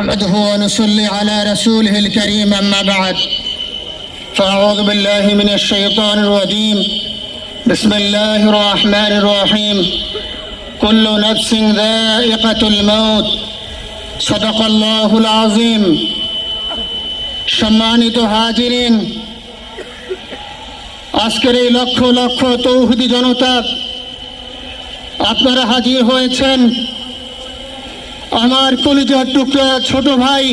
نحمده ونصلي على رسوله الكريم أما بعد فأعوذ بالله من الشيطان الرجيم بسم الله الرحمن الرحيم كل نفس ذائقة الموت صدق الله العظيم সম্মানিত হাজিরিন, আজকের এই লক্ষ লক্ষ তৌহিদি জনতা আপনারা হাজির হয়েছেন আমার কলিজার টুকরা ছোট ভাই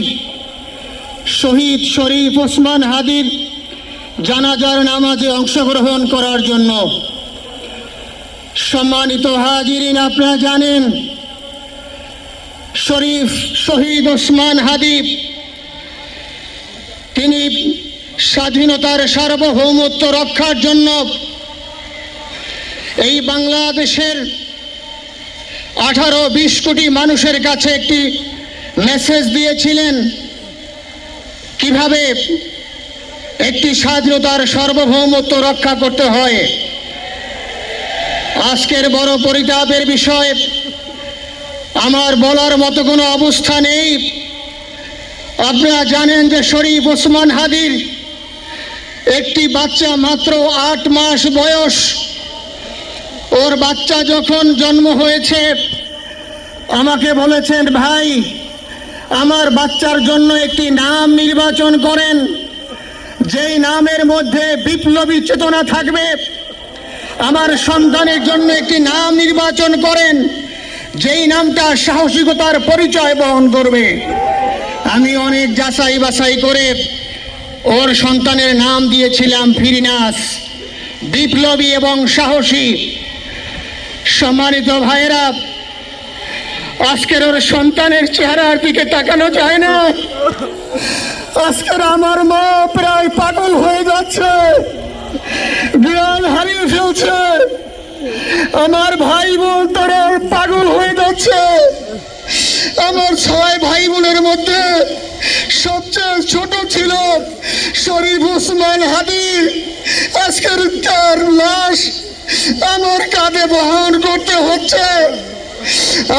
শহীদ শরীফ ওসমান হাদির জানাজার নামাজে অংশগ্রহণ করার জন্য। সম্মানিত হাজিরিন, আপনারা জানেন শহীদ ওসমান হাদি তিনি স্বাধীনতার সার্বভৌমত্ব রক্ষার জন্য এই বাংলাদেশের 18-20 কোটি মানুষের কাছে একটি মেসেজ দিয়েছিলেন কিভাবে একটি স্বাধীনতার সার্বভৌমত্ব রক্ষা করতে হয়। আজকের বড় পরিতাপের বিষয়, আমার বলার মতো কোনো অবস্থা নেই। আপনারা জানেন যে শরীফ ওসমান হাদির একটি বাচ্চা মাত্র 8 মাস বয়স। ওর বাচ্চা যখন জন্ম হয়েছে আমাকে বলেছেন, ভাই আমার বাচ্চার জন্য একটি নাম নির্বাচন করেন, যেই নামের মধ্যে বিপ্লবী চেতনা থাকবে। আমার সন্তানের জন্য একটি নাম নির্বাচন করেন, যেই নামটা সাহসিকতার পরিচয় বহন করবে। আমি অনেক যাচাই বাছাই করে ওর সন্তানের নাম দিয়েছিলাম ফিরিনাস, বিপ্লবী এবং সাহসী। সম্মানিত ভাইয়েরা, আজকের ওর সন্তানের চেহারার দিকে তাকানো যায় না। আজকের আমার মা প্রায় পাগল হয়ে যাচ্ছে, জ্ঞান হারিয়ে ফেলছে। আমার ভাই বোন তারা পাগল হয়ে যাচ্ছে। আমার 6 ভাই বোনের মধ্যে সবচেয়ে ছোট ছিল শরীফ ওসমান হাদি। আজকের তার লাশ আমার কাঁধে বহন করতে হচ্ছে।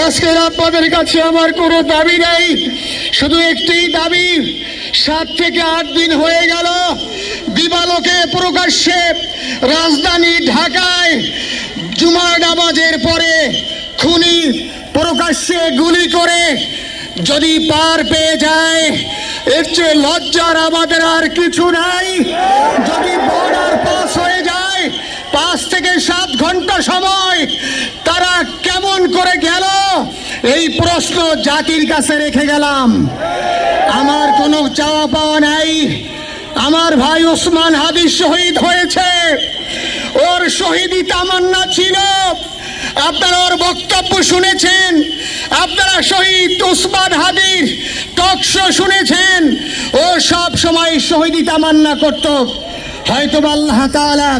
আজকের আপনাদের কাছে আমার কোনো দাবি নেই, শুধু একটি দাবি। 7 থেকে 8 দিন হয়ে গেল দিবালোকে প্রকাশ্যে রাজধানী ঢাকায় জুমার নামাজের পরে খুনি প্রকাশ্যে গুলি করে যদি পার পেয়ে যায়, এর চেয়ে লজ্জার আমাদের আর কিছু নাই। যদি বর্ডার পাস হয়ে যায় 5 থেকে 7 ঘন্টা সময় তারা কেমন করে গেল, এই প্রশ্ন জাতির কাছে রেখে গেলাম। আমার কোনো চাওয়া পাওয়া নাই। আমার ভাই ওসমান হাদি শহীদ হয়েছে, ওর শহীদি তামান্না ছিল। আপনারা ওর বক্তব্য শুনেছেন, আপনারা শহীদ ওসমান হাদির টকশো শুনেছেন। ও সব সময় শহীদি তামান্না করত। হয়তো আল্লাহ তাআলা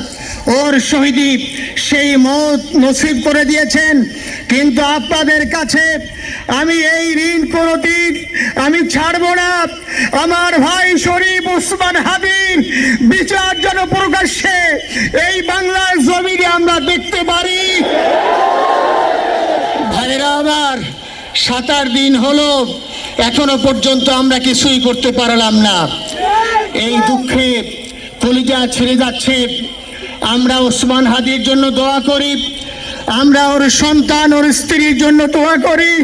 ওর শহীদি সেই মত নসিব করে দিয়েছেন, কিন্তু আপনাদের কাছে আমি এই ঋণ কোনোদিন আমি ছাড়ব না। আমার ভাই শরীফ ওসমান হাদির বিচার যেন প্রকাশ্যে এই বাংলার জমিনে আমরা দেখতে পারি। ভাইরা আমার, 7 দিন হলো এখনো পর্যন্ত আমরা কিছুই করতে পারলাম না। এই দুঃখে কলিজা ছেড়ে যাচ্ছে। আমরা ওসমান হাদির জন্য দোয়া করি, আমরা ওর সন্তান ওর স্ত্রীর জন্য দোয়া করি।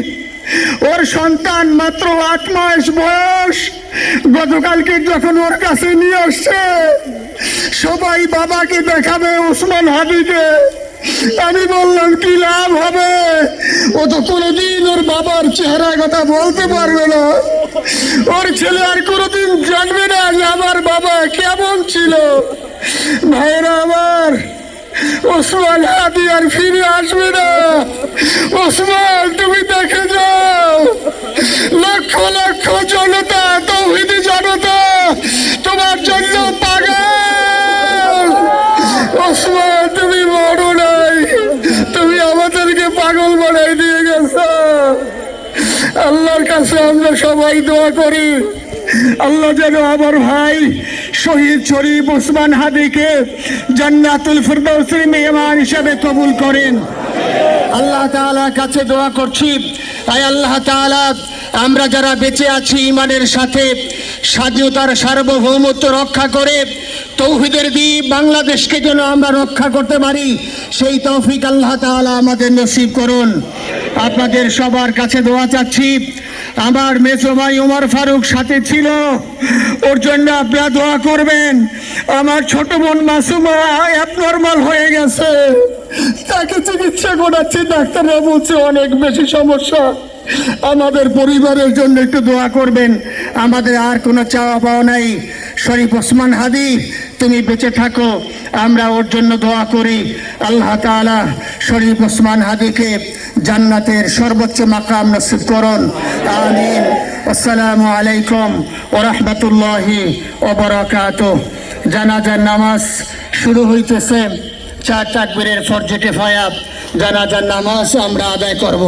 ওর সন্তান মাত্র 8 মাস বয়স। গতকালকে যখন ওর কাছে নিয়ে আসছে, সবাই বাবাকে দেখাবে ওসমান হাদিকে। আমি বললাম কি লাভ হবে, ও তো কোনোদিন ওর বাবার চেহারা কথা বলতে পারবে না। ওর ছেলে আর কোনোদিন জানবে না যে আমার বাবা কেমন ছিল। ভাইরা আমার, ওসমান হাদি আর ফিরে আসবে না। ওসমান, তুমি দেখে যাও, লক্ষ লক্ষ জনতা, তৌহিদি জনতা তোমার জন্য পাগল। ওসমান, তুমি মরো নাই, তুমি আমাদেরকে পাগল বানাই দিয়ে গেছো। আল্লাহর কাছে আমরা সবাই দোয়া করি, আল্লাহ যেন আমার ভাই শহীদ শরীফ ওসমান হাদিকে জান্নাতুল ফিরদাউসের মেহমান হিসেবে কবুল করেন। আল্লাহ তাআলার কাছে দোয়া করছি, আয় আল্লাহ তাআলা আমরা যারা বেঁচে আছি ইমানের সাথে স্বাধীনতার সার্বভৌমত্ব রক্ষা করে তৌহিদের দ্বীপ বাংলাদেশকে যেন আমরা রক্ষা করতে পারি, সেই তৌফিক আল্লাহ তাআলা আমাদের নসিব করুন। আপনাদের সবার কাছে দোয়া চাচ্ছি। আমার মেজো ভাই ওমর ফারুক সাথে ছিল, ওর জন্য আপনারা দোয়া করবেন। আমার ছোট বোন মাসুমা অ্যাবনর্মাল হয়ে গেছে, তাকে চিকিৎসা করাচ্ছি, ডাক্তাররা বলছে অনেক বেশি সমস্যা। আমাদের পরিবারের জন্য একটু দোয়া করবেন। আমাদের আর কোনো চাওয়া পাওয়া নাই। শরীফ ওসমান হাদি, তুমি বেঁচে থাকো, আমরা ওর জন্য দোয়া করি। আল্লাহ তাআলা শরীফ ওসমান হাদিকে জান্নাতের সর্বোচ্চ মাকাম নসিব করুন, আমিন। আসসালামু আলাইকুম ওয়া রাহমাতুল্লাহি ওয়া বারাকাতুহু। জানাজার নামাজ শুরু হইতেছে। 4 তাকবীরের ফরজে কিফায়া জানাজার নামাজ আমরা আদায় করব।